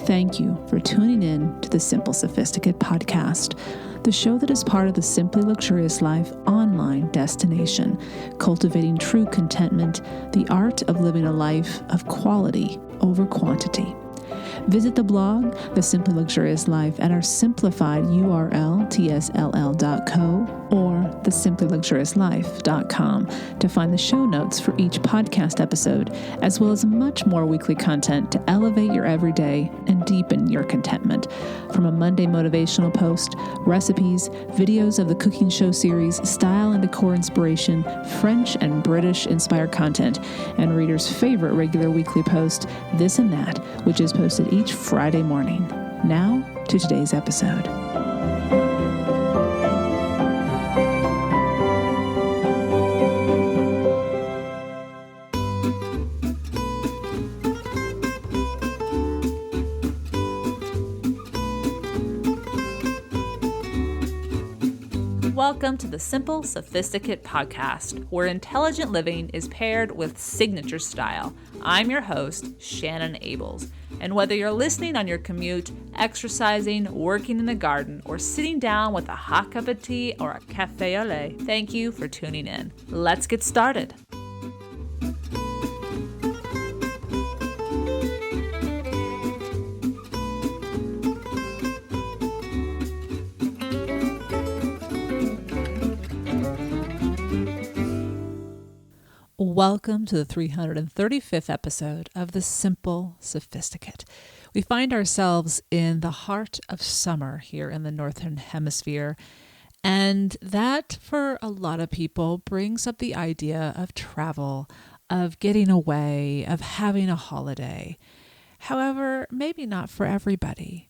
Thank you for tuning in to the Simple Sophisticate podcast, the show that is part of the Simply Luxurious Life online destination, cultivating true contentment, the art of living a life of quality over quantity. Visit the blog, The Simply Luxurious Life, at our simplified URL, tsll.co, or thesimplyluxuriouslife.com to find the show notes for each podcast episode, as well as much more weekly content to elevate your everyday and deepen your contentment. From a Monday motivational post, recipes, videos of the cooking show series, style and decor inspiration, French and British inspired content, and readers' favorite regular weekly post, This and That, which is posted each Friday morning. Now to today's episode. Welcome to the Simple Sophisticate podcast, where intelligent living is paired with signature style. I'm your host, Shannon Ables. And whether you're listening on your commute, exercising, working in the garden, or sitting down with a hot cup of tea or a cafe au lait, thank you for tuning in. Let's get started. Welcome to the 335th episode of The Simple Sophisticate. We find ourselves in the heart of summer here in the Northern Hemisphere, and that, for a lot of people, brings up the idea of travel, of getting away, of having a holiday. However, maybe not for everybody.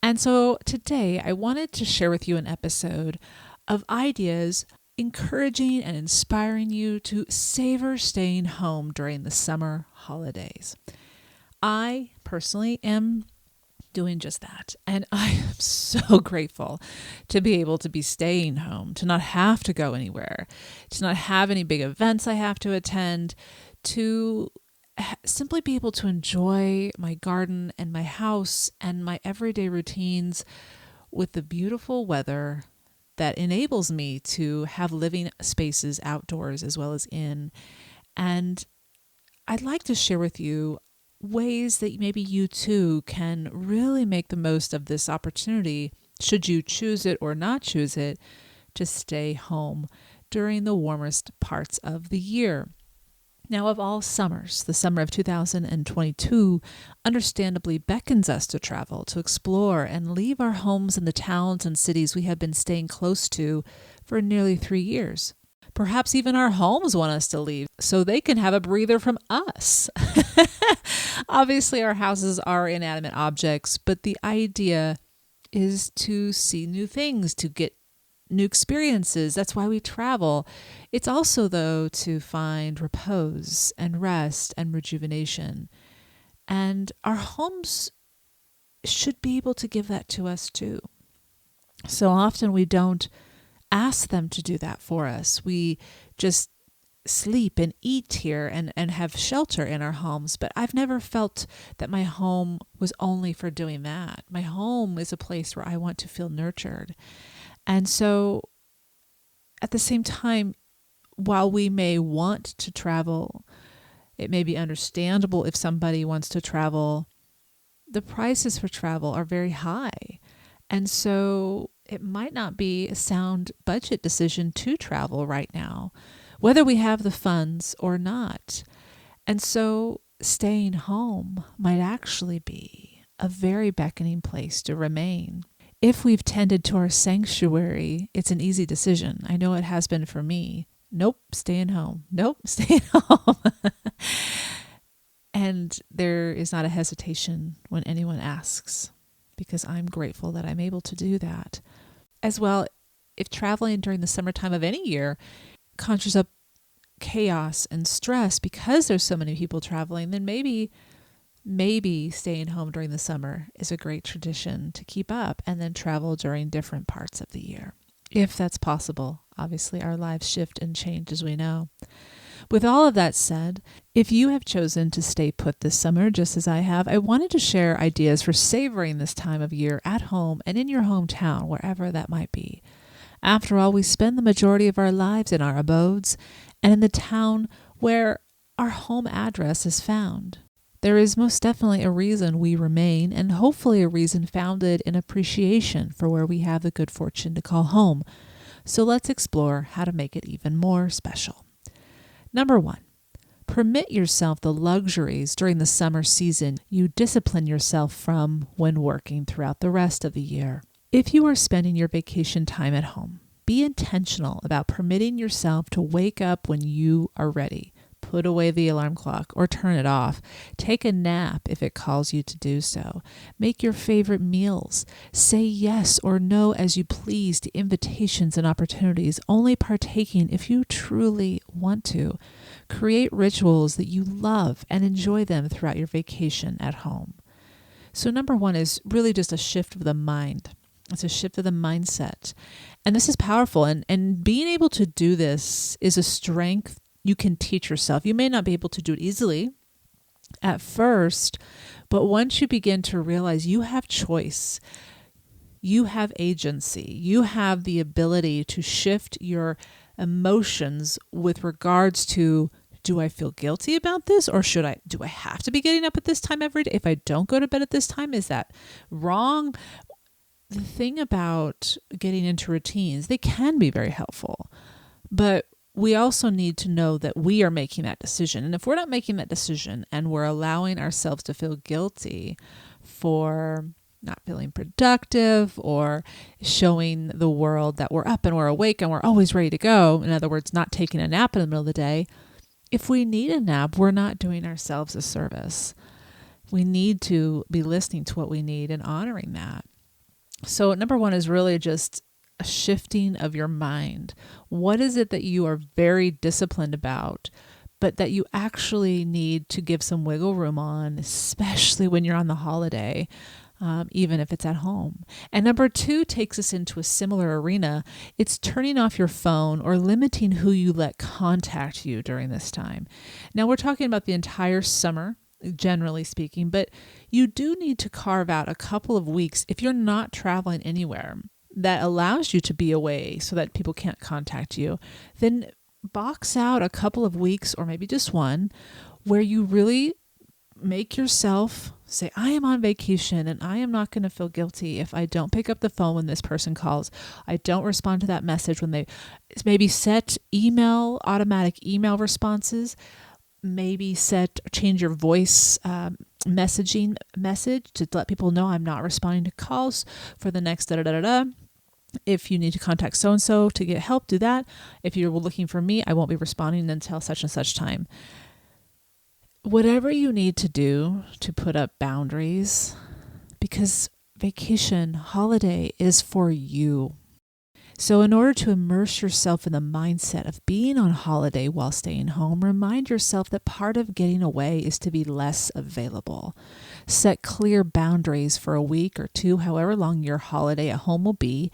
And so today I wanted to share with you an episode of ideas encouraging and inspiring you to savor staying home during the summer holidays. I personally am doing just that, and I am so grateful to be able to be staying home, to not have to go anywhere, to not have any big events I have to attend, to simply be able to enjoy my garden and my house and my everyday routines with the beautiful weather that enables me to have living spaces outdoors as well as in. And I'd like to share with you ways that maybe you too can really make the most of this opportunity, should you choose it or not choose it, to stay home during the warmest parts of the year. Now, of all summers, the summer of 2022 understandably beckons us to travel, to explore, and leave our homes in the towns and cities we have been staying close to for nearly 3 years. Perhaps even our homes want us to leave so they can have a breather from us. Obviously, our houses are inanimate objects, but the idea is to see new things, to get new experiences. That's why we travel. It's also, though, to find repose and rest and rejuvenation. And our homes should be able to give that to us too. So often we don't ask them to do that for us. We just sleep and eat here and have shelter in our homes. But I've never felt that my home was only for doing that. My home is a place where I want to feel nurtured. And so at the same time, while we may want to travel, it may be understandable if somebody wants to travel, the prices for travel are very high. And so it might not be a sound budget decision to travel right now, whether we have the funds or not. And so staying home might actually be a very beckoning place to remain. If we've tended to our sanctuary, it's an easy decision. I know it has been for me. Nope, staying home. Nope, staying home. And there is not a hesitation when anyone asks, because I'm grateful that I'm able to do that. As well, if traveling during the summertime of any year conjures up chaos and stress because there's so many people traveling, then maybe staying home during the summer is a great tradition to keep up, and then travel during different parts of the year. If that's possible, obviously our lives shift and change, as we know. With all of that said, if you have chosen to stay put this summer, just as I have, I wanted to share ideas for savoring this time of year at home and in your hometown, wherever that might be. After all, we spend the majority of our lives in our abodes and in the town where our home address is found. There is most definitely a reason we remain, and hopefully a reason founded in appreciation for where we have the good fortune to call home. So let's explore how to make it even more special. Number 1, permit yourself the luxuries during the summer season you discipline yourself from when working throughout the rest of the year. If you are spending your vacation time at home, be intentional about permitting yourself to wake up when you are ready. Put away the alarm clock or turn it off. Take a nap if it calls you to do so. Make your favorite meals. Say yes or no as you please to invitations and opportunities, only partaking if you truly want to. Create rituals that you love and enjoy them throughout your vacation at home. So number 1 is really just a shift of the mind. It's a shift of the mindset. And this is powerful. And being able to do this is a strength you can teach yourself. You may not be able to do it easily at first, but once you begin to realize you have choice, you have agency, you have the ability to shift your emotions with regards to, do I feel guilty about this, or do I have to be getting up at this time every day? If I don't go to bed at this time, is that wrong? The thing about getting into routines, they can be very helpful, but we also need to know that we are making that decision. And if we're not making that decision and we're allowing ourselves to feel guilty for not feeling productive or showing the world that we're up and we're awake and we're always ready to go, in other words, not taking a nap in the middle of the day, if we need a nap, we're not doing ourselves a service. We need to be listening to what we need and honoring that. So number 1 is really just a shifting of your mind. What is it that you are very disciplined about, but that you actually need to give some wiggle room on, especially when you're on the holiday, even if it's at home? And number 2 takes us into a similar arena. It's turning off your phone or limiting who you let contact you during this time. Now, we're talking about the entire summer, generally speaking, but you do need to carve out a couple of weeks if you're not traveling anywhere that allows you to be away so that people can't contact you. Then box out a couple of weeks, or maybe just one, where you really make yourself say, I am on vacation and I am not going to feel guilty if I don't pick up the phone when this person calls. I don't respond to that message when they maybe set automatic email responses. Maybe change your voice message to let people know I'm not responding to calls for the next da-da-da-da-da. If you need to contact so-and-so to get help, do that. If you're looking for me, I won't be responding until such and such time. Whatever you need to do to put up boundaries, because vacation, holiday is for you. So in order to immerse yourself in the mindset of being on holiday while staying home, remind yourself that part of getting away is to be less available. Set clear boundaries for a week or 2, however long your holiday at home will be,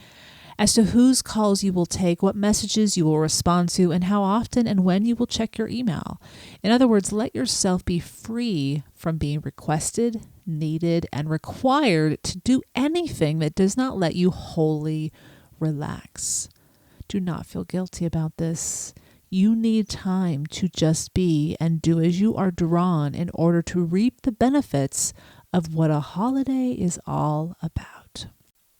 as to whose calls you will take, what messages you will respond to, and how often and when you will check your email. In other words, let yourself be free from being requested, needed, and required to do anything that does not let you wholly relax. Do not feel guilty about this. You need time to just be and do as you are drawn in order to reap the benefits of what a holiday is all about.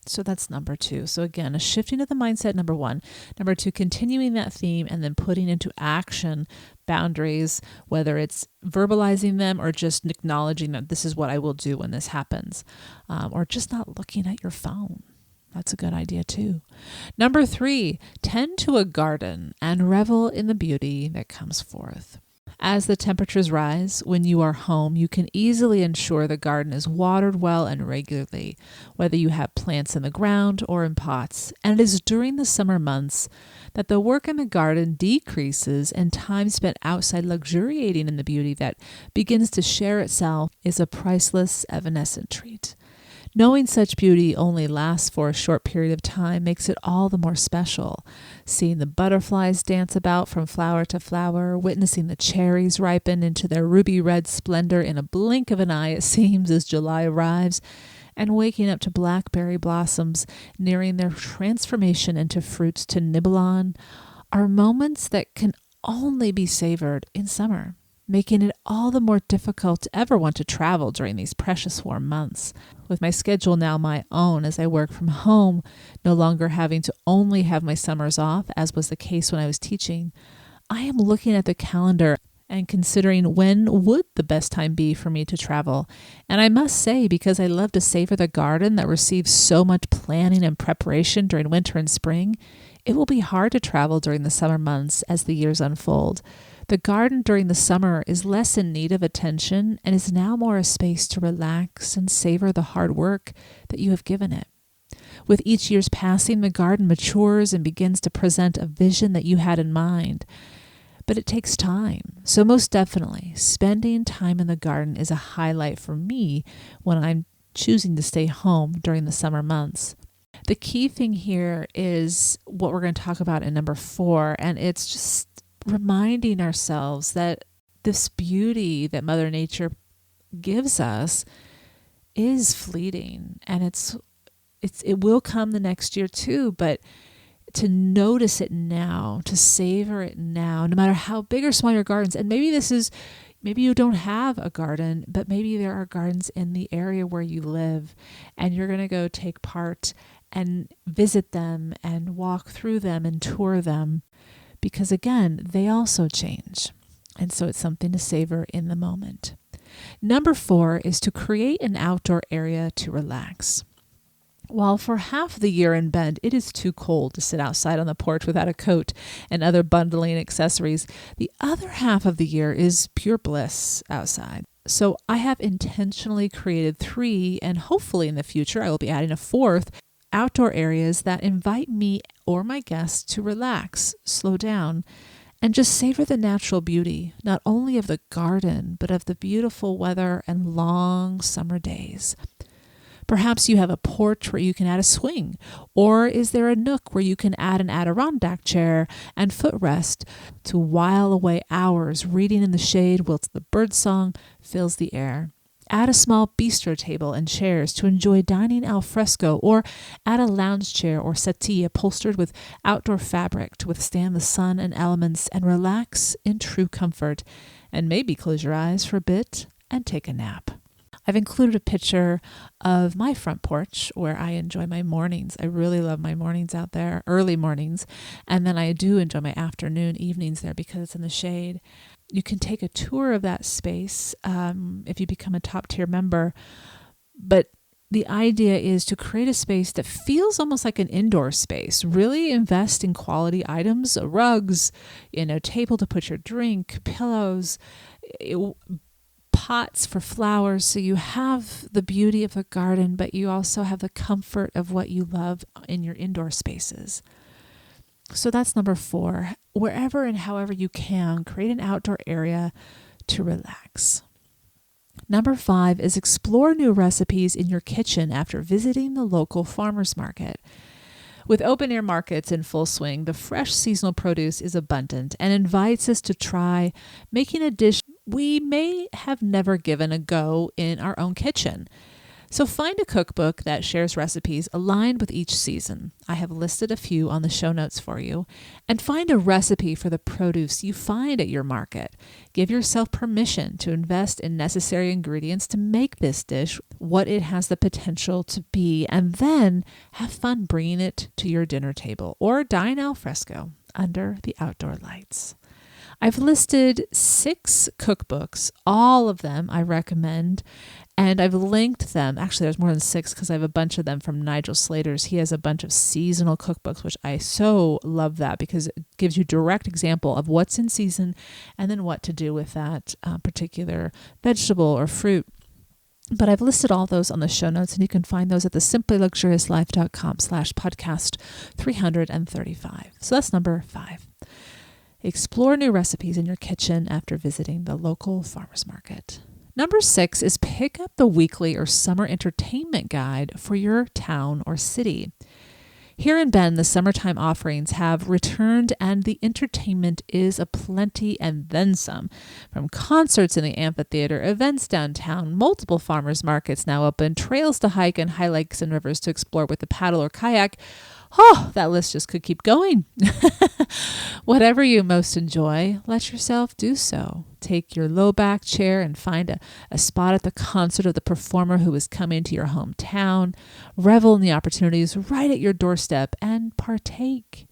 So that's number 2. So again, a shifting of the mindset, number 1. Number 2, continuing that theme and then putting into action boundaries, whether it's verbalizing them or just acknowledging that this is what I will do when this happens, or just not looking at your phone. That's a good idea too. Number 3, tend to a garden and revel in the beauty that comes forth. As the temperatures rise, when you are home, you can easily ensure the garden is watered well and regularly, whether you have plants in the ground or in pots. And it is during the summer months that the work in the garden decreases and time spent outside luxuriating in the beauty that begins to share itself is a priceless, evanescent treat. Knowing such beauty only lasts for a short period of time makes it all the more special. Seeing the butterflies dance about from flower to flower, witnessing the cherries ripen into their ruby red splendor in a blink of an eye, it seems, as July arrives, and waking up to blackberry blossoms nearing their transformation into fruits to nibble on, are moments that can only be savored in summer, making it all the more difficult to ever want to travel during these precious warm months. With my schedule now my own as I work from home, no longer having to only have my summers off, as was the case when I was teaching, I am looking at the calendar and considering when would the best time be for me to travel. And I must say, because I love to savor the garden that receives so much planning and preparation during winter and spring, it will be hard to travel during the summer months as the years unfold. The garden during the summer is less in need of attention and is now more a space to relax and savor the hard work that you have given it. With each year's passing, the garden matures and begins to present a vision that you had in mind. But it takes time. So most definitely, spending time in the garden is a highlight for me when I'm choosing to stay home during the summer months. The key thing here is what we're going to talk about in number 4, and it's just reminding ourselves that this beauty that Mother Nature gives us is fleeting, and it will come the next year too, but to notice it now, to savor it now, no matter how big or small your gardens. And maybe you don't have a garden, but maybe there are gardens in the area where you live, and you're going to go take part and visit them and walk through them and tour them. Because again, they also change. And so it's something to savor in the moment. Number 4 is to create an outdoor area to relax. While for half the year in Bend, it is too cold to sit outside on the porch without a coat and other bundling accessories, the other half of the year is pure bliss outside. So I have intentionally created 3, and hopefully in the future I will be adding a 4th, outdoor areas that invite me or my guests to relax, slow down, and just savor the natural beauty, not only of the garden, but of the beautiful weather and long summer days. Perhaps you have a porch where you can add a swing, or is there a nook where you can add an Adirondack chair and footrest to while away hours reading in the shade whilst the birdsong fills the air? Add a small bistro table and chairs to enjoy dining al fresco, or add a lounge chair or settee upholstered with outdoor fabric to withstand the sun and elements and relax in true comfort, and maybe close your eyes for a bit and take a nap. I've included a picture of my front porch where I enjoy my mornings. I really love my mornings out there, early mornings, and then I do enjoy my afternoon, evenings there because it's in the shade. You can take a tour of that space if you become a top tier member, but the idea is to create a space that feels almost like an indoor space. Really invest in quality items, rugs, table to put your drink, pillows, pots for flowers, so you have the beauty of the garden, but you also have the comfort of what you love in your indoor spaces. So that's number 4. Wherever and however you can, create an outdoor area to relax. Number 5 is explore new recipes in your kitchen after visiting the local farmers market. With open-air markets in full swing, the fresh seasonal produce is abundant and invites us to try making a dish we may have never given a go in our own kitchen. So find a cookbook that shares recipes aligned with each season. I have listed a few on the show notes for you. And find a recipe for the produce you find at your market. Give yourself permission to invest in necessary ingredients to make this dish what it has the potential to be, and then have fun bringing it to your dinner table or dine al fresco under the outdoor lights. I've listed 6 cookbooks, all of them I recommend, and I've linked them. Actually, there's more than 6 because I have a bunch of them from Nigel Slater's. He has a bunch of seasonal cookbooks, which I so love that because it gives you direct example of what's in season and then what to do with that particular vegetable or fruit. But I've listed all those on the show notes, and you can find those at the simplyluxuriouslife.com/podcast 335. So that's number 5. Explore new recipes in your kitchen after visiting the local farmers market. Number 6 is pick up the weekly or summer entertainment guide for your town or city. Here in Bend, the summertime offerings have returned and the entertainment is aplenty and then some. From concerts in the amphitheater, events downtown, multiple farmers markets now open, trails to hike, and high lakes and rivers to explore with a paddle or kayak. Oh, that list just could keep going. Whatever you most enjoy, let yourself do so. Take your low back chair and find a spot at the concert of the performer who is coming to your hometown. Revel in the opportunities right at your doorstep and partake.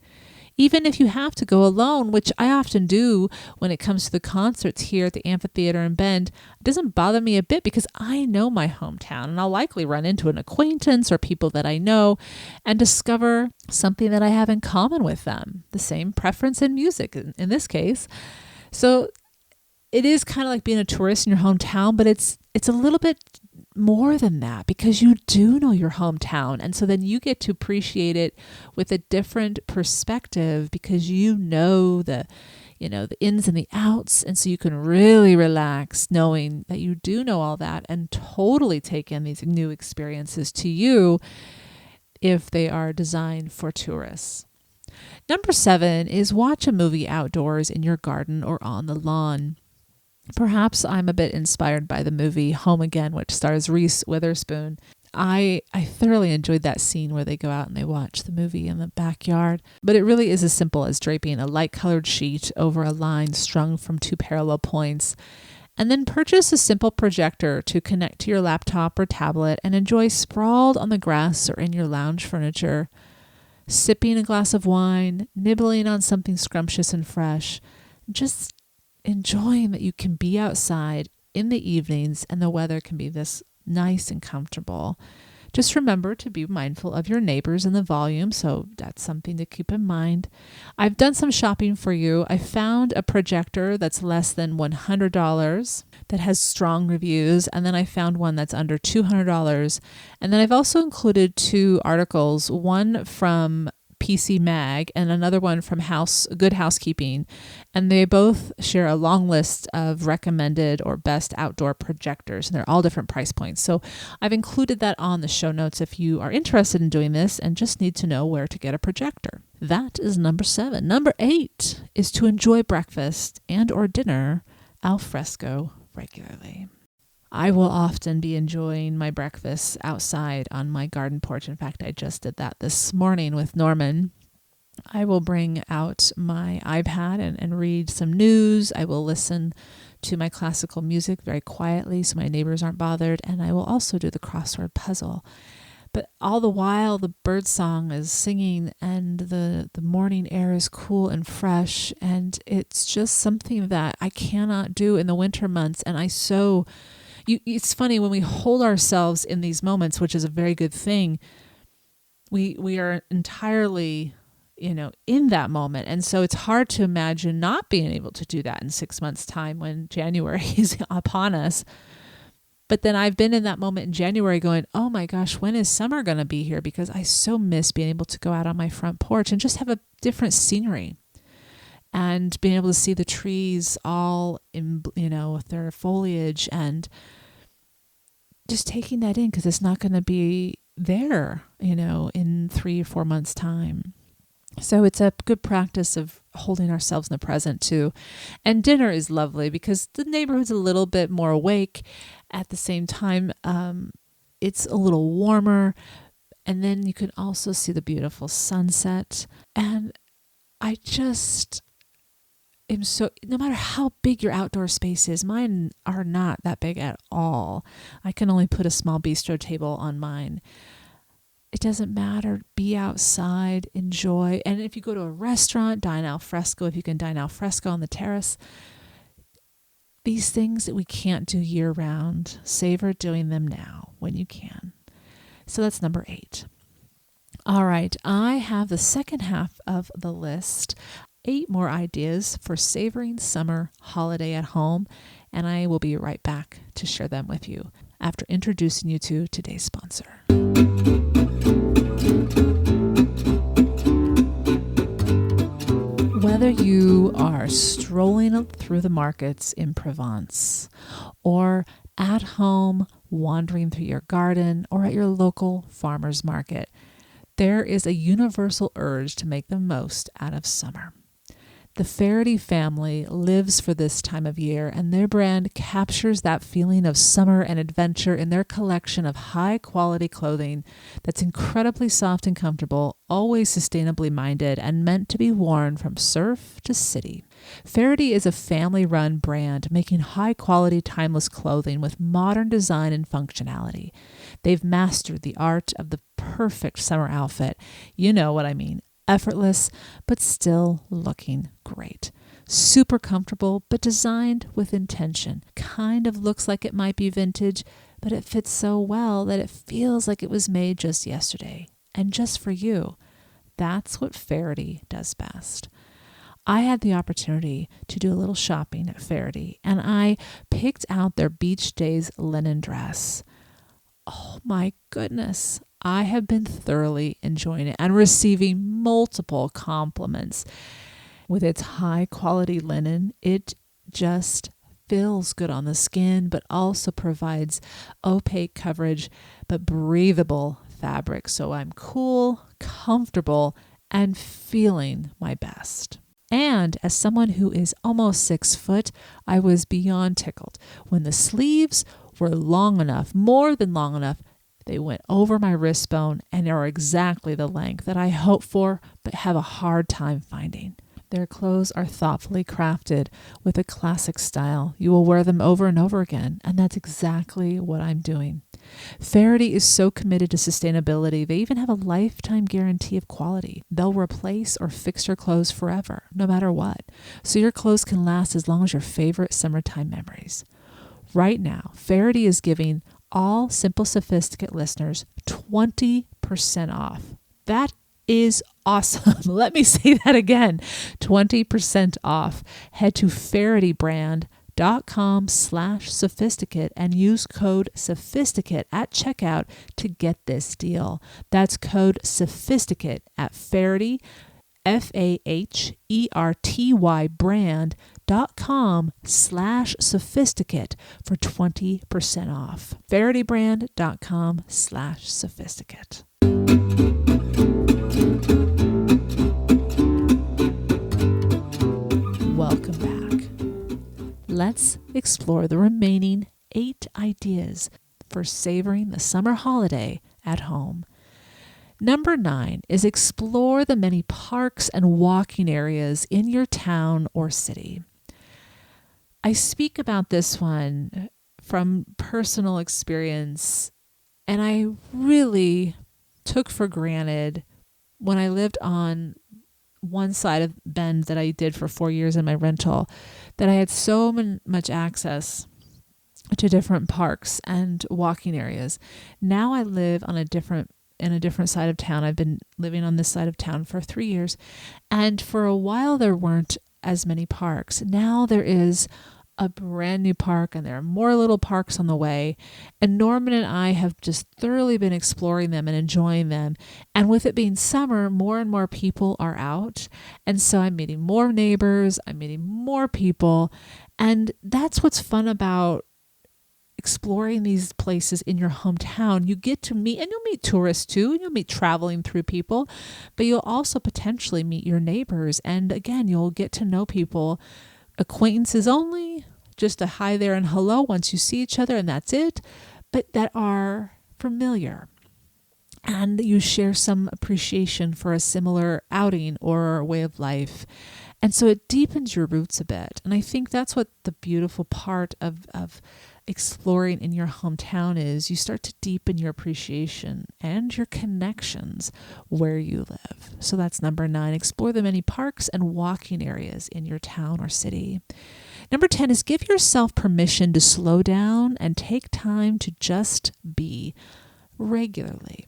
Even if you have to go alone, which I often do when it comes to the concerts here at the amphitheater in Bend, it doesn't bother me a bit because I know my hometown and I'll likely run into an acquaintance or people that I know and discover something that I have in common with them, the same preference in music in this case. So it is kind of like being a tourist in your hometown, but it's a little bit more than that because you do know your hometown. And so then you get to appreciate it with a different perspective because you know the ins and the outs. And so you can really relax knowing that you do know all that and totally take in these new experiences to you if they are designed for tourists. Number 7 is watch a movie outdoors in your garden or on the lawn. Perhaps I'm a bit inspired by the movie Home Again, which stars Reese Witherspoon. I thoroughly enjoyed that scene where they go out and they watch the movie in the backyard. But it really is as simple as draping a light-colored sheet over a line strung from 2 parallel points, and then purchase a simple projector to connect to your laptop or tablet and enjoy sprawled on the grass or in your lounge furniture, sipping a glass of wine, nibbling on something scrumptious and fresh, just enjoying that you can be outside in the evenings and the weather can be this nice and comfortable. Just remember to be mindful of your neighbors and the volume, so that's something to keep in mind. I've done some shopping for you. I found a projector that's less than $100 that has strong reviews, and then I found one that's under $200. And then I've also included 2 articles, one from PC Mag and another one from Good Housekeeping, and they both share a long list of recommended or best outdoor projectors, and they're all different price points. So I've included that on the show notes if you are interested in doing this and just need to know where to get a projector. That is number 7. Number 8 is to enjoy breakfast and or dinner al fresco regularly. I will often be enjoying my breakfast outside on my garden porch. In fact, I just did that this morning with Norman. I will bring out my iPad and read some news. I will listen to my classical music very quietly so my neighbors aren't bothered. And I will also do the crossword puzzle. But all the while, the bird song is singing and the morning air is cool and fresh. And it's just something that I cannot do in the winter months. And it's funny when we hold ourselves in these moments, which is a very good thing. We are entirely, in that moment. And so it's hard to imagine not being able to do that in 6 months' time when January is upon us. But then I've been in that moment in January going, oh my gosh, when is summer going to be here? Because I so miss being able to go out on my front porch and just have a different scenery. And being able to see the trees all in, with their foliage and just taking that in because it's not going to be there, in 3 or 4 months' time. So it's a good practice of holding ourselves in the present too. And dinner is lovely because the neighborhood's a little bit more awake. At the same time, it's a little warmer. And then you can also see the beautiful sunset. And I just no matter how big your outdoor space is, mine are not that big at all. I can only put a small bistro table on mine. It doesn't matter. Be outside, enjoy. And if you go to a restaurant, dine al fresco, if you can dine al fresco on the terrace. These things that we can't do year round, savor doing them now when you can. So that's number 8. All right, I have the second half of the list. 8 more ideas for savoring summer holiday at home, and I will be right back to share them with you after introducing you to today's sponsor. Whether you are strolling through the markets in Provence or at home wandering through your garden or at your local farmer's market. There is a universal urge to make the most out of summer. The Faraday family lives for this time of year, and their brand captures that feeling of summer and adventure in their collection of high-quality clothing that's incredibly soft and comfortable, always sustainably minded, and meant to be worn from surf to city. Faraday is a family-run brand making high-quality, timeless clothing with modern design and functionality. They've mastered the art of the perfect summer outfit. You know what I mean. Effortless, but still looking great. Super comfortable, but designed with intention. Kind of looks like it might be vintage, but it fits so well that it feels like it was made just yesterday and just for you. That's what Faraday does best. I had the opportunity to do a little shopping at Faraday, and I picked out their Beach Days linen dress. Oh my goodness. I have been thoroughly enjoying it and receiving multiple compliments. With its high quality linen, it just feels good on the skin, but also provides opaque coverage, but breathable fabric. So I'm cool, comfortable, and feeling my best. And as someone who is almost 6 foot, I was beyond tickled when the sleeves were long enough, more than long enough. They went over my wrist bone and are exactly the length that I hope for but have a hard time finding. Their clothes are thoughtfully crafted with a classic style. You will wear them over and over again, and that's exactly what I'm doing. Faraday is so committed to sustainability, they even have a lifetime guarantee of quality. They'll replace or fix your clothes forever, no matter what, so your clothes can last as long as your favorite summertime memories. Right now, Faraday is giving all Simple Sophisticate listeners 20% off. That is awesome. Let me say that again. 20% off. Head to FaradayBrand.com/sophisticate and use code sophisticate at checkout to get this deal. That's code sophisticate at Faraday, FAHERTY brand.com/sophisticate for 20% off. FaradayBrand.com/sophisticate. Welcome back. Let's explore the remaining 8 ideas for savoring the summer holiday at home. Number 9 is explore the many parks and walking areas in your town or city. I speak about this one from personal experience, and I really took for granted when I lived on one side of Bend that I did for 4 years in my rental, that I had so much access to different parks and walking areas. Now I live in a different side of town. I've been living on this side of town for 3 years. And for a while, there weren't as many parks. Now there is a brand new park, and there are more little parks on the way. And Norman and I have just thoroughly been exploring them and enjoying them. And with it being summer, more and more people are out. And so I'm meeting more neighbors. I'm meeting more people. And that's what's fun about exploring these places in your hometown. You get to meet, and you'll meet tourists too, and you'll meet traveling through people, but you'll also potentially meet your neighbors. And again, you'll get to know people, acquaintances only, just a hi there and hello once you see each other, and that's it, but that are familiar. And you share some appreciation for a similar outing or way of life. And so it deepens your roots a bit. And I think that's what the beautiful part of exploring in your hometown is. You start to deepen your appreciation and your connections where you live. So that's number 9. Explore the many parks and walking areas in your town or city. Number 10 is give yourself permission to slow down and take time to just be regularly.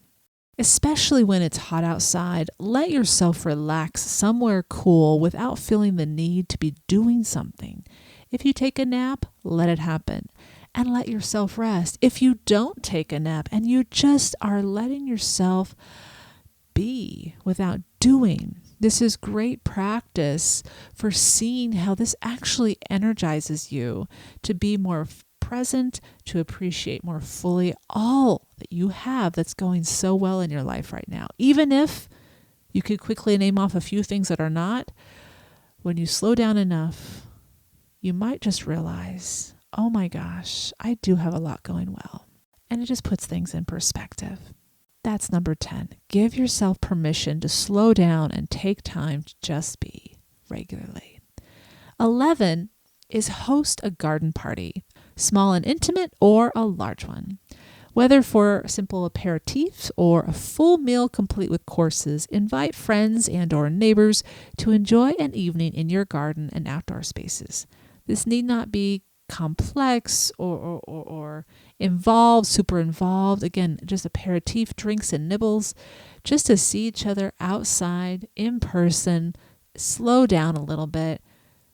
Especially when it's hot outside, let yourself relax somewhere cool without feeling the need to be doing something. If you take a nap, let it happen and let yourself rest. If you don't take a nap and you just are letting yourself be without doing, this is great practice for seeing how this actually energizes you to be more present, to appreciate more fully all that you have that's going so well in your life right now. Even if you could quickly name off a few things that are not, when you slow down enough, you might just realize, oh my gosh, I do have a lot going well. And it just puts things in perspective. That's number 10. Give yourself permission to slow down and take time to just be regularly. 11 is host a garden party, small and intimate or a large one. Whether for simple aperitifs or a full meal complete with courses, invite friends and or neighbors to enjoy an evening in your garden and outdoor spaces. This need not be complex or involved, super involved. Again, just aperitif, drinks and nibbles, just to see each other outside, in person, slow down a little bit.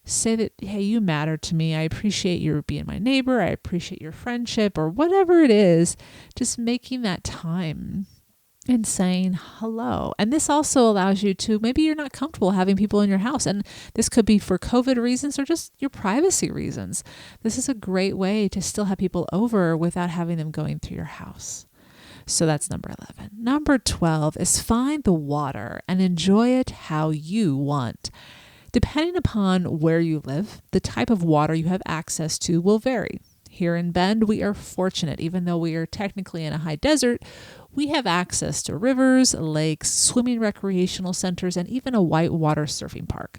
Say that, hey, you matter to me. I appreciate your being my neighbor. I appreciate your friendship or whatever it is. Just making that time and saying hello. And this also allows you to, maybe you're not comfortable having people in your house. And this could be for COVID reasons or just your privacy reasons. This is a great way to still have people over without having them going through your house. So that's number 11. Number 12 is find the water and enjoy it how you want. Depending upon where you live, the type of water you have access to will vary. Here in Bend, we are fortunate. Even though we are technically in a high desert, we have access to rivers, lakes, swimming recreational centers, and even a whitewater surfing park.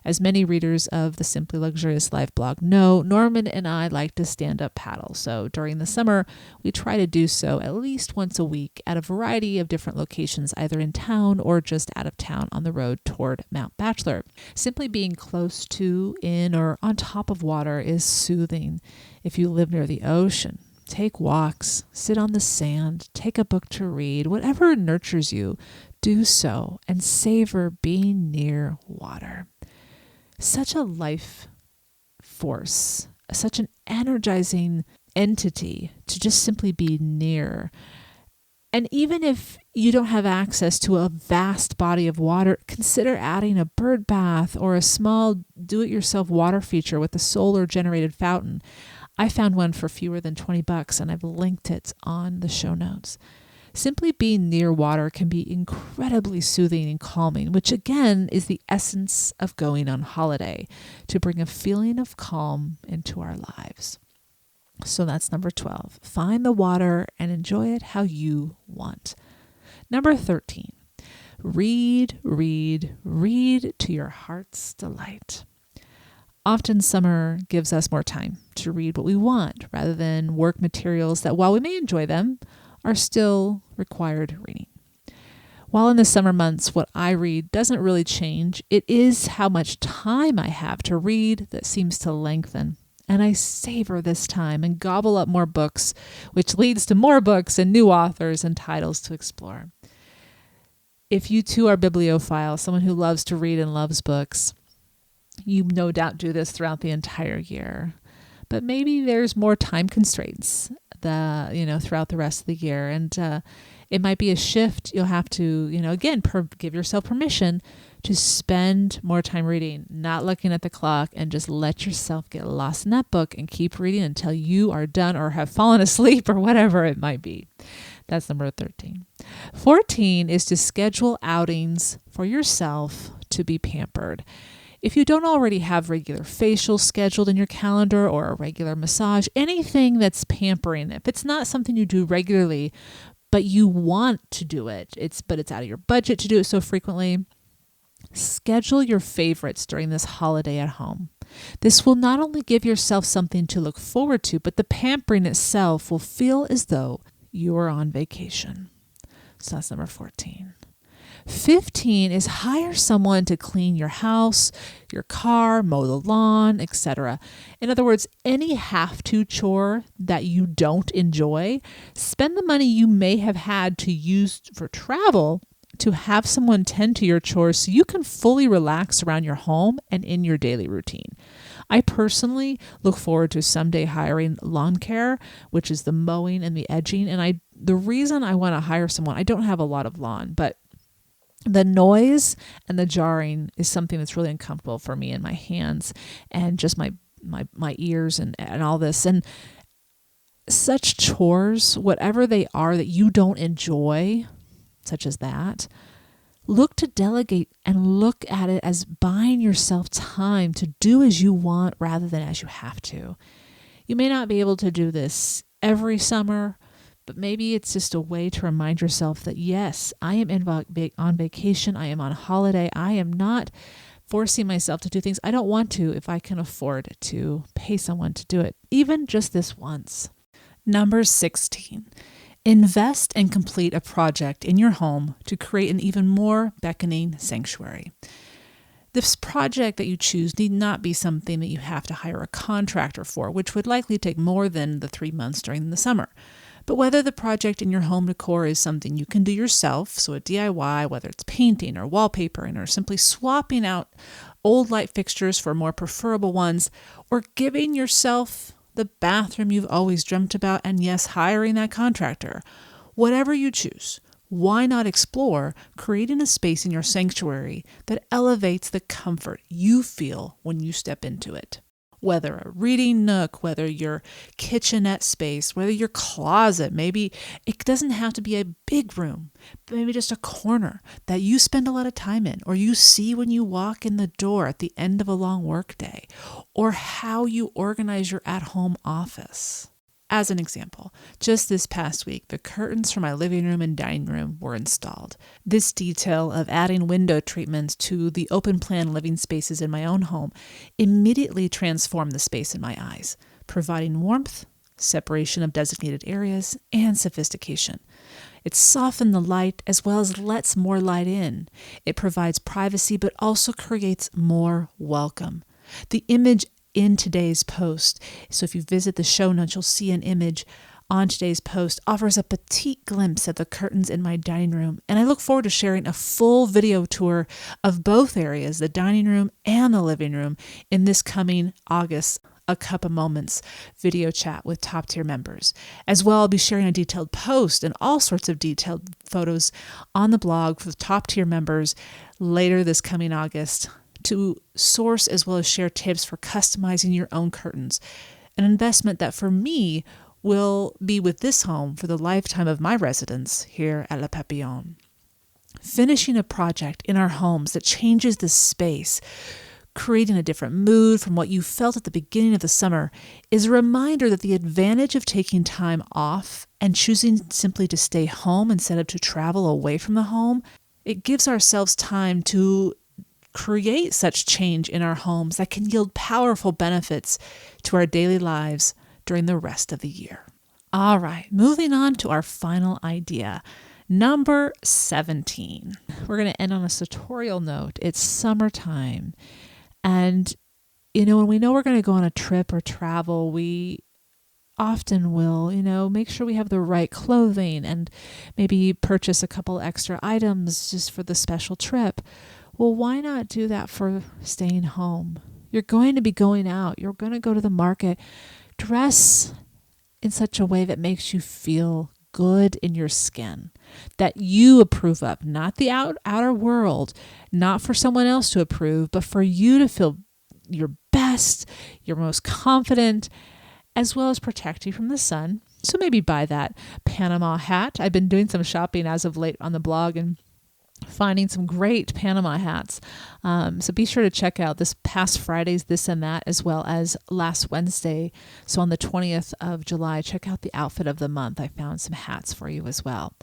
As many readers of the Simply Luxurious Life blog know, Norman and I like to stand-up paddle. So during the summer, we try to do so at least once a week at a variety of different locations, either in town or just out of town on the road toward Mount Bachelor. Simply being close to, in, or on top of water is soothing. If you live near the ocean, take walks, sit on the sand, take a book to read, whatever nurtures you, do so and savor being near water. Such a life force, such an energizing entity to just simply be near. And even if you don't have access to a vast body of water, consider adding a bird bath or a small do-it-yourself water feature with a solar-generated fountain. I found one for fewer than $20 and I've linked it on the show notes. Simply being near water can be incredibly soothing and calming, which again is the essence of going on holiday, to bring a feeling of calm into our lives. So that's number 12. Find the water and enjoy it how you want. Number 13. Read, read, read to your heart's delight. Often summer gives us more time to read what we want rather than work materials that, while we may enjoy them, are still required reading. While in the summer months, what I read doesn't really change, it is how much time I have to read that seems to lengthen. And I savor this time and gobble up more books, which leads to more books and new authors and titles to explore. If you too are bibliophile, someone who loves to read and loves books, you no doubt do this throughout the entire year. But maybe there's more time constraints throughout the rest of the year. And it might be a shift. You'll have to, again, give yourself permission to spend more time reading, not looking at the clock, and just let yourself get lost in that book and keep reading until you are done or have fallen asleep or whatever it might be. That's number 13. 14 is to schedule outings for yourself to be pampered. If you don't already have regular facials scheduled in your calendar or a regular massage, anything that's pampering, if it's not something you do regularly, but you want to do it, but it's out of your budget to do it so frequently, schedule your favorites during this holiday at home. This will not only give yourself something to look forward to, but the pampering itself will feel as though you are on vacation. So that's number 14. 15 is hire someone to clean your house, your car, mow the lawn, etc. In other words, any have-to chore that you don't enjoy, spend the money you may have had to use for travel to have someone tend to your chores so you can fully relax around your home and in your daily routine. I personally look forward to someday hiring lawn care, which is the mowing and the edging. And the reason I want to hire someone, I don't have a lot of lawn, but the noise and the jarring is something that's really uncomfortable for me in my hands and just my ears and all this. And such chores, whatever they are that you don't enjoy, such as that, look to delegate and look at it as buying yourself time to do as you want rather than as you have to. You may not be able to do this every summer, but maybe it's just a way to remind yourself that, yes, I am on vacation. I am on holiday. I am not forcing myself to do things I don't want to if I can afford to pay someone to do it, even just this once. Number 16, invest and complete a project in your home to create an even more beckoning sanctuary. This project that you choose need not be something that you have to hire a contractor for, which would likely take more than the 3 months during the summer. But whether the project in your home decor is something you can do yourself, so a DIY, whether it's painting or wallpapering or simply swapping out old light fixtures for more preferable ones, or giving yourself the bathroom you've always dreamt about, and yes, hiring that contractor, whatever you choose, why not explore creating a space in your sanctuary that elevates the comfort you feel when you step into it? Whether a reading nook, whether your kitchenette space, whether your closet, maybe it doesn't have to be a big room, but maybe just a corner that you spend a lot of time in, or you see when you walk in the door at the end of a long workday, or how you organize your at-home office. As an example, just this past week, the curtains for my living room and dining room were installed. This detail of adding window treatments to the open plan living spaces in my own home immediately transformed the space in my eyes, providing warmth, separation of designated areas, and sophistication. It softened the light as well as lets more light in. It provides privacy but also creates more welcome. The image in today's post, so if you visit the show notes, you'll see an image on today's post, offers a petite glimpse at the curtains in my dining room, and I look forward to sharing a full video tour of both areas, the dining room and the living room, in this coming August A Cup of Moments video chat with top tier members. As well, I'll be sharing a detailed post and all sorts of detailed photos on the blog for the top tier members later this coming August, to source as well as share tips for customizing your own curtains, an investment that for me will be with this home for the lifetime of my residence here at Le Papillon. Finishing a project in our homes that changes the space, creating a different mood from what you felt at the beginning of the summer, is a reminder that the advantage of taking time off and choosing simply to stay home instead of to travel away from the home, it gives ourselves time to create such change in our homes that can yield powerful benefits to our daily lives during the rest of the year. All right, moving on to our final idea. Number 17. We're going to end on a sartorial note. It's summertime. And, when we know we're going to go on a trip or travel, we often will, make sure we have the right clothing and maybe purchase a couple extra items just for the special trip. Well, why not do that for staying home? You're going to be going out. You're going to go to the market. Dress in such a way that makes you feel good in your skin, that you approve of, not the outer world, not for someone else to approve, but for you to feel your best, your most confident, as well as protect you from the sun. So maybe buy that Panama hat. I've been doing some shopping as of late on the blog and finding some great Panama hats. So be sure to check out this past Friday's This and That, as well as last Wednesday. So on the 20th of July, check out the outfit of the month. I found some hats for you as well.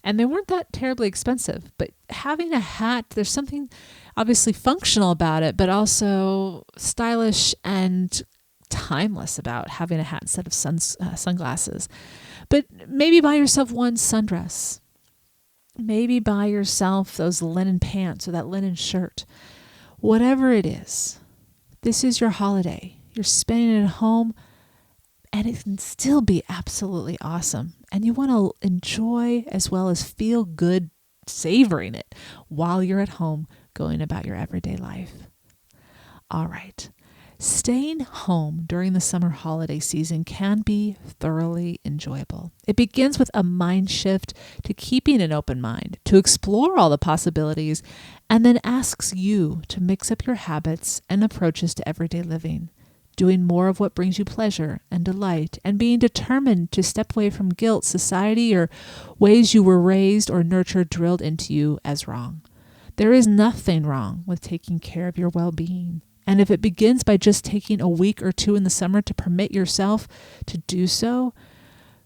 And they weren't that terribly expensive, but having a hat, there's something obviously functional about it, but also stylish and timeless about having a hat instead of sunglasses. But maybe buy yourself one sundress. Maybe buy yourself those linen pants or that linen shirt. Whatever it is, this is your holiday. You're spending it at home, and it can still be absolutely awesome. And you want to enjoy as well as feel good savoring it while you're at home going about your everyday life. All right. Staying home during the summer holiday season can be thoroughly enjoyable. It begins with a mind shift to keeping an open mind, to explore all the possibilities, and then asks you to mix up your habits and approaches to everyday living, doing more of what brings you pleasure and delight, and being determined to step away from guilt, society, or ways you were raised or nurtured drilled into you as wrong. There is nothing wrong with taking care of your well-being. And if it begins by just taking a week or two in the summer to permit yourself to do so,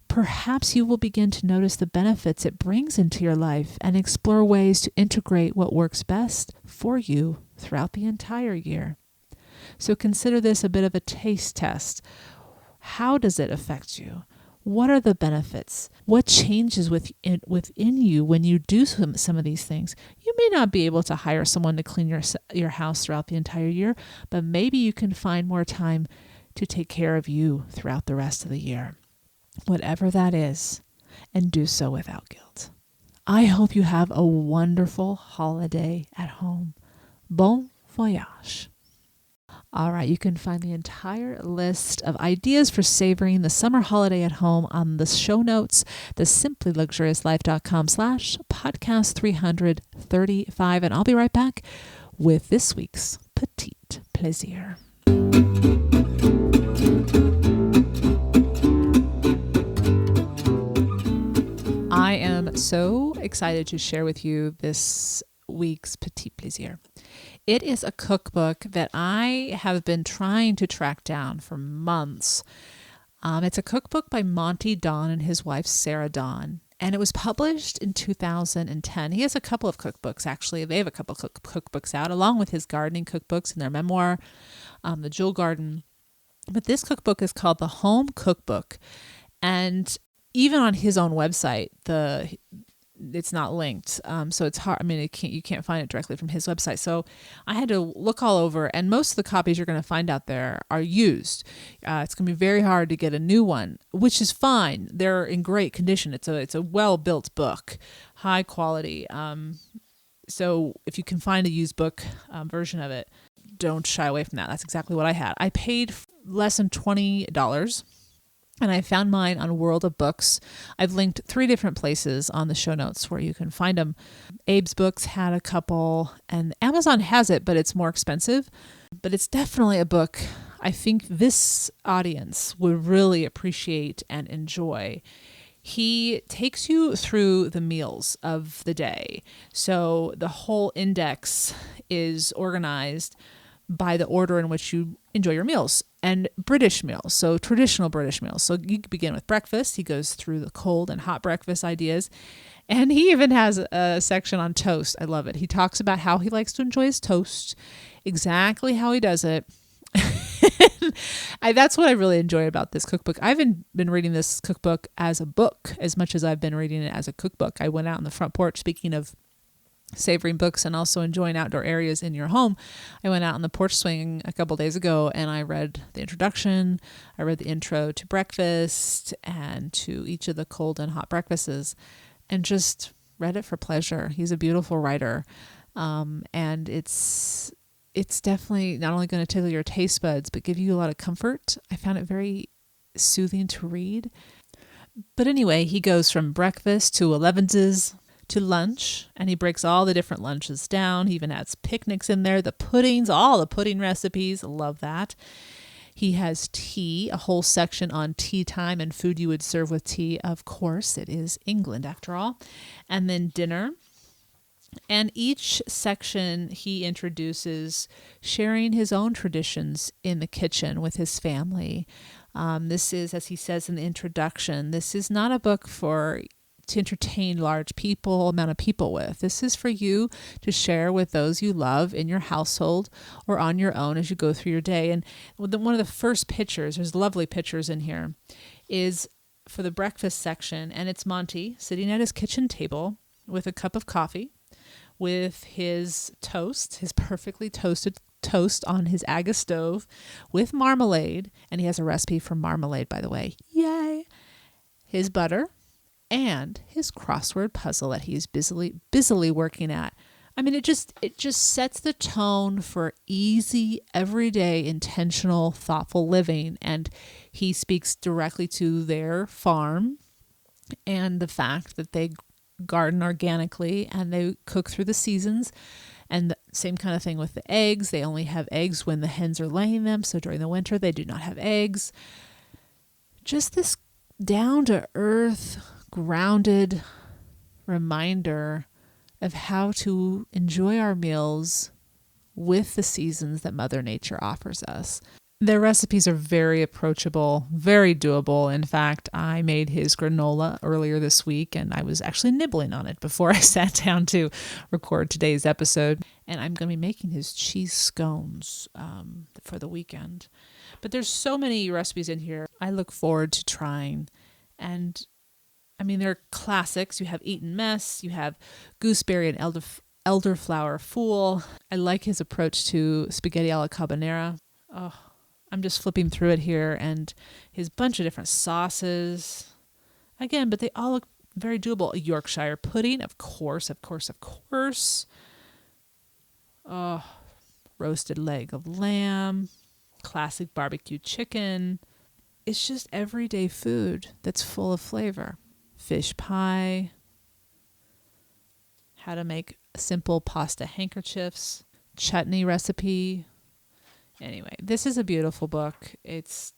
perhaps you will begin to notice the benefits it brings into your life and explore ways to integrate what works best for you throughout the entire year. So consider this a bit of a taste test. How does it affect you? What are the benefits? What changes within you when you do some of these things? You may not be able to hire someone to clean your house throughout the entire year, but maybe you can find more time to take care of you throughout the rest of the year. Whatever that is, and do so without guilt. I hope you have a wonderful holiday at home. Bon voyage. All right, you can find the entire list of ideas for savoring the summer holiday at home on the show notes, the simplyluxuriouslife.com/podcast 335. And I'll be right back with this week's Petit Plaisir. I am so excited to share with you this week's Petit Plaisir. It is a cookbook that I have been trying to track down for months. It's a cookbook by Monty Don and his wife, Sarah Don, and it was published in 2010. He has a couple of cookbooks, actually. They have a couple of cookbooks out, along with his gardening cookbooks and their memoir, The Jewel Garden. But this cookbook is called The Home Cookbook, and even on his own website, it's not linked. So it's hard. I mean, you can't find it directly from his website. So I had to look all over, and most of the copies you're going to find out there are used. It's going to be very hard to get a new one, which is fine. They're in great condition. It's a well-built book, high quality. So if you can find a used book version of it, don't shy away from that. That's exactly what I had. I paid less than $20. And I found mine on World of Books. I've linked 3 different places on the show notes where you can find them. Abe's Books had a couple, and Amazon has it, but it's more expensive. But it's definitely a book I think this audience would really appreciate and enjoy. He takes you through the meals of the day. So the whole index is organized by the order in which you enjoy your meals, and British meals, so traditional British meals. So you begin with breakfast. He goes through the cold and hot breakfast ideas, and he even has a section on toast. I love it. He talks about how he likes to enjoy his toast, exactly how he does it. That's what I really enjoy about this cookbook. I haven't been reading this cookbook as a book as much as I've been reading it as a cookbook. I went out on the front porch, speaking of savoring books and also enjoying outdoor areas in your home. I went out on the porch swing a couple days ago, and I read the introduction. I read the intro to breakfast and to each of the cold and hot breakfasts, and just read it for pleasure. He's a beautiful writer, and it's definitely not only going to tickle your taste buds, but give you a lot of comfort. I found it very soothing to read. But anyway, he goes from breakfast to 11s to lunch, and he breaks all the different lunches down. He even adds picnics in there, the puddings, all the pudding recipes. Love that. He has tea, a whole section on tea time and food you would serve with tea. Of course, it is England after all. And then dinner. And each section he introduces sharing his own traditions in the kitchen with his family. This is, as he says in the introduction, this is not a book to entertain large amount of people with. This is for you to share with those you love in your household or on your own as you go through your day. And one of the first pictures, there's lovely pictures in here, is for the breakfast section. And it's Monty sitting at his kitchen table with a cup of coffee, with his toast, his perfectly toasted toast on his Aga stove with marmalade. And he has a recipe for marmalade, by the way. Yay! His butter, and his crossword puzzle that he's busily working at. I mean, it just sets the tone for easy, everyday, intentional, thoughtful living. And he speaks directly to their farm and the fact that they garden organically and they cook through the seasons. And Same kind of thing with the eggs. They only have eggs when the hens are laying them. So during the winter, they do not have eggs. Just this down to earth, grounded reminder of how to enjoy our meals with the seasons that Mother Nature offers us. Their recipes are very approachable, very doable. In fact, I made his granola earlier this week, and I was actually nibbling on it before I sat down to record today's episode. And I'm going to be making his cheese scones for the weekend. But there's so many recipes in here I look forward to trying. And I mean, they're classics. You have Eton mess, you have gooseberry and elderflower fool. I like his approach to spaghetti alla carbonara. Oh, I'm just flipping through it here, and his bunch of different sauces. Again, but they all look very doable. A Yorkshire pudding, of course. Oh, roasted leg of lamb, classic barbecue chicken. It's just everyday food that's full of flavor. Fish pie, how to make simple pasta handkerchiefs, chutney recipe. Anyway, this is a beautiful book. It's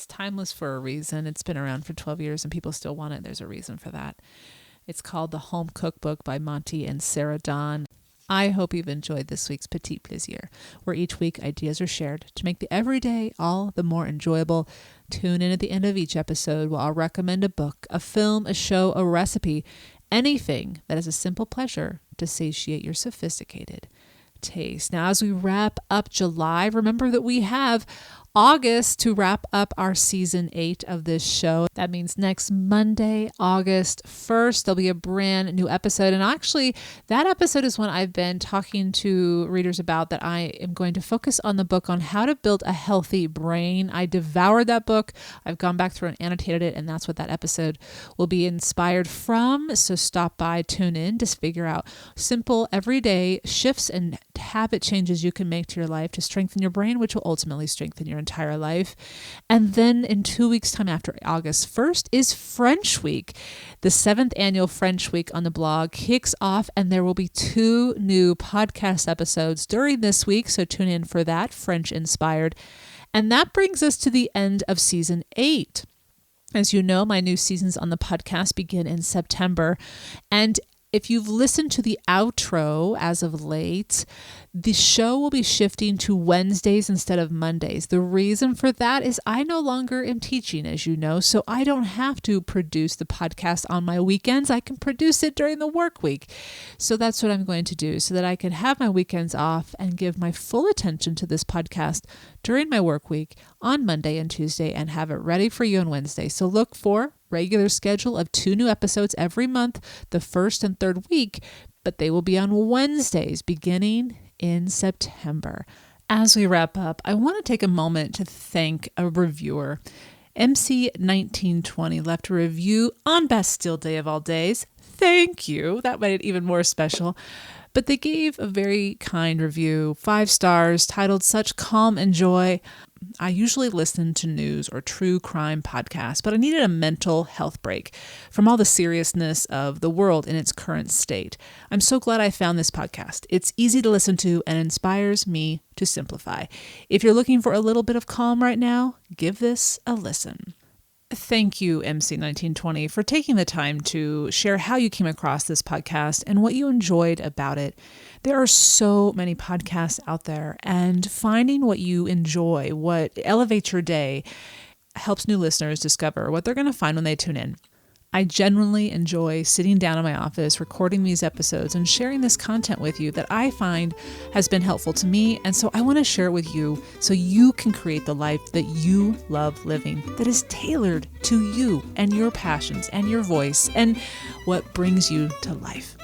timeless for a reason. It's been around for 12 years and people still want it. There's a reason for that. It's called The Home Cookbook by Monty and Sarah Dawn. I hope you've enjoyed this week's Petit Plaisir, where each week ideas are shared to make the everyday all the more enjoyable. Tune in at the end of each episode where I'll recommend a book, a film, a show, a recipe, anything that is a simple pleasure to satiate your sophisticated taste. Now, as we wrap up July, remember that we have August to wrap up our season 8 of this show. That means next Monday, August 1st, there'll be a brand new episode. And actually, that episode is one I've been talking to readers about, that I am going to focus on the book on how to build a healthy brain. I devoured that book. I've gone back through and annotated it, and that's what that episode will be inspired from. So stop by, tune in to figure out simple, everyday shifts and habit changes you can make to your life to strengthen your brain, which will ultimately strengthen your entire life. And then in 2 weeks' time, after August 1st, is French Week. The 7th annual French Week on the blog kicks off, and there will be 2 new podcast episodes during this week. So tune in for that, French inspired. And that brings us to the end of season 8. As you know, my new seasons on the podcast begin in September. And if you've listened to the outro as of late, the show will be shifting to Wednesdays instead of Mondays. The reason for that is I no longer am teaching, as you know, so I don't have to produce the podcast on my weekends. I can produce it during the work week. So that's what I'm going to do so that I can have my weekends off and give my full attention to this podcast during my work week on Monday and Tuesday and have it ready for you on Wednesday. So look for regular schedule of 2 new episodes every month, the first and third week, but they will be on Wednesdays beginning in September. As we wrap up, I want to take a moment to thank a reviewer. MC1920 left a review on Bastille Day of all days. Thank you. That made it even more special. But they gave a very kind review, 5 stars, titled Such Calm and Joy. I usually listen to news or true crime podcasts, but I needed a mental health break from all the seriousness of the world in its current state. I'm so glad I found this podcast. It's easy to listen to and inspires me to simplify. If you're looking for a little bit of calm right now, give this a listen. Thank you, MC1920, for taking the time to share how you came across this podcast and what you enjoyed about it. There are so many podcasts out there, and finding what you enjoy, what elevates your day, helps new listeners discover what they're going to find when they tune in. I genuinely enjoy sitting down in my office, recording these episodes, and sharing this content with you that I find has been helpful to me. And so I want to share it with you so you can create the life that you love living, that is tailored to you and your passions and your voice and what brings you to life.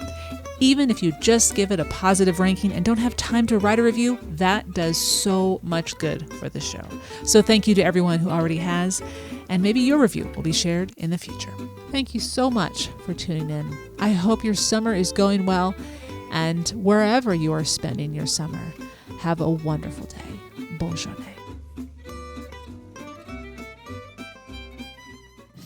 Even if you just give it a positive ranking and don't have time to write a review, that does so much good for the show. So thank you to everyone who already has, and maybe your review will be shared in the future. Thank you so much for tuning in. I hope your summer is going well, and wherever you are spending your summer, have a wonderful day. Bonne journée.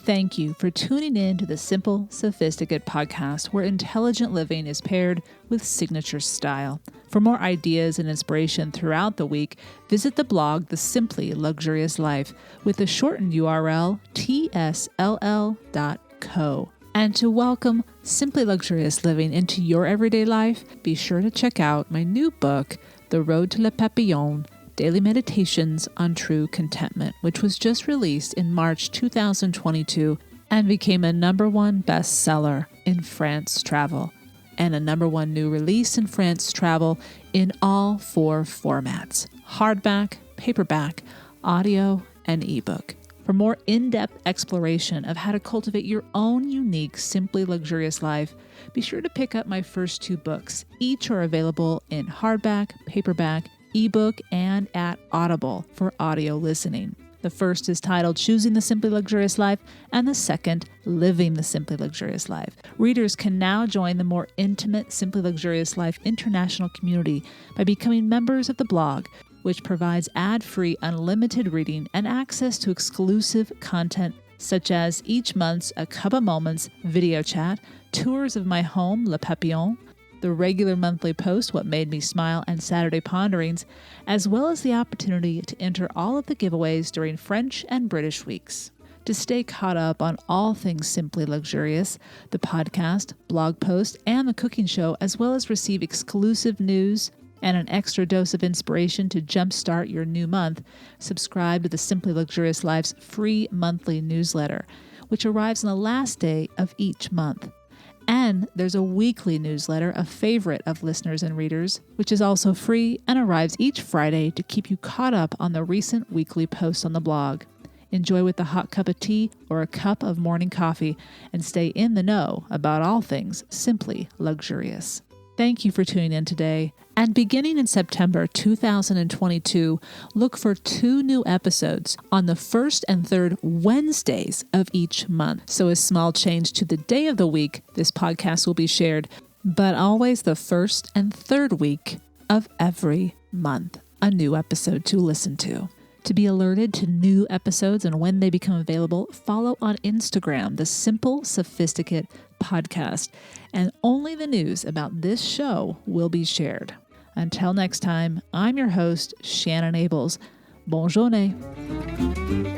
Thank you for tuning in to the Simple Sophisticate podcast, where intelligent living is paired with signature style. For more ideas and inspiration throughout the week, visit the blog The Simply Luxurious Life with the shortened URL tsll.co. And to welcome Simply Luxurious Living into your everyday life, be sure to check out my new book, The Road to Le Papillon, Daily Meditations on True Contentment, which was just released in March 2022 and became a #1 bestseller in France Travel and a #1 new release in France Travel in all 4 formats: hardback, paperback, audio, and ebook. For more in-depth exploration of how to cultivate your own unique, simply luxurious life, be sure to pick up my first 2 books. Each are available in hardback, paperback, ebook, and at Audible for audio listening. The first is titled Choosing the Simply Luxurious Life, and the second, Living the Simply Luxurious Life. Readers can now join the more intimate Simply Luxurious Life international community by becoming members of the blog, which provides ad-free unlimited reading and access to exclusive content such as each month's A Cup of Moments video chat, tours of my home, Le Papillon, the regular monthly post, What Made Me Smile, and Saturday Ponderings, as well as the opportunity to enter all of the giveaways during French and British weeks. To stay caught up on all things Simply Luxurious, the podcast, blog post, and the cooking show, as well as receive exclusive news and an extra dose of inspiration to jumpstart your new month, subscribe to the Simply Luxurious Life's free monthly newsletter, which arrives on the last day of each month. And there's a weekly newsletter, a favorite of listeners and readers, which is also free and arrives each Friday to keep you caught up on the recent weekly posts on the blog. Enjoy with a hot cup of tea or a cup of morning coffee and stay in the know about all things simply luxurious. Thank you for tuning in today. And beginning in September 2022, look for 2 new episodes on the 1st and 3rd Wednesdays of each month. So a small change to the day of the week this podcast will be shared, but always the 1st and 3rd week of every month, a new episode to listen to. To be alerted to new episodes and when they become available, follow on Instagram, the Simple Sophisticate Podcast, and only the news about this show will be shared. Until next time, I'm your host, Shannon Ables. Bonne journée.